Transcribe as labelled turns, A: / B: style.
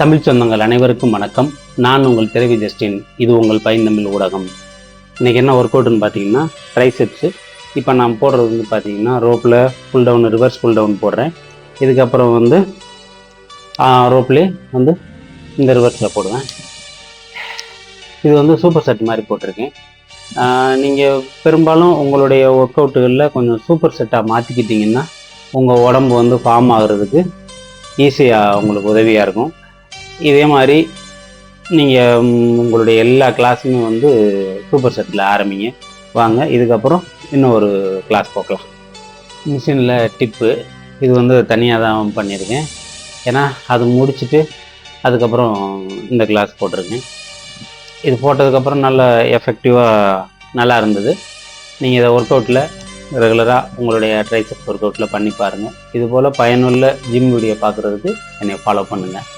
A: தமிழ் சொந்தங்கள் அனைவருக்கும் வணக்கம். நான் உங்கள் திரவி ஜஸ்டின். இது உங்கள் பைந்தமிழ் ஊடகம். இன்றைக்கி என்ன ஒர்க் அவுட்னு பார்த்தீங்கன்னா ட்ரைசெப்ஸு. இப்போ நான் போடுறது வந்து பார்த்தீங்கன்னா ரோப்பில் full down, reverse full down போடுறேன். இதுக்கப்புறம் வந்து ரோப்லேயே வந்து இந்த ரிவர்ஸில் போடுவேன். இது வந்து சூப்பர் செட் மாதிரி போட்டிருக்கேன். நீங்கள் பெரும்பாலும் உங்களுடைய ஒர்க் அவுட்டுகளில் கொஞ்சம் சூப்பர் செட்டாக மாற்றிக்கிட்டிங்கன்னா உங்கள் உடம்பு வந்து ஃபார்ம் ஆகிறதுக்கு ஈஸியாக உங்களுக்கு உதவியாக இருக்கும். இதே மாதிரி நீங்கள் உங்களுடைய எல்லா கிளாஸுமே வந்து சூப்பர் செட்டில் ஆரம்பிங்க. வாங்க இதுக்கப்புறம் இன்னும் ஒரு கிளாஸ் போக்கலாம். மிஷினில் டிப்பு இது வந்து தனியாக தான் பண்ணியிருக்கேன். ஏன்னா அது முடிச்சுட்டு அதுக்கப்புறம் இந்த கிளாஸ் போட்டிருக்கேன். இது போட்டதுக்கப்புறம் நல்ல எஃபெக்டிவாக நல்லா இருந்தது. நீங்கள் இதை ஒர்க் அவுட்டில் ரெகுலராக உங்களுடைய ட்ரைசெப்ஸ் ஒர்க் அவுட்டில் பண்ணி பாருங்கள். இதுபோல் பயனுள்ள ஜிம் வீடியோ பார்க்குறதுக்கு என்னை ஃபாலோ பண்ணுங்கள்.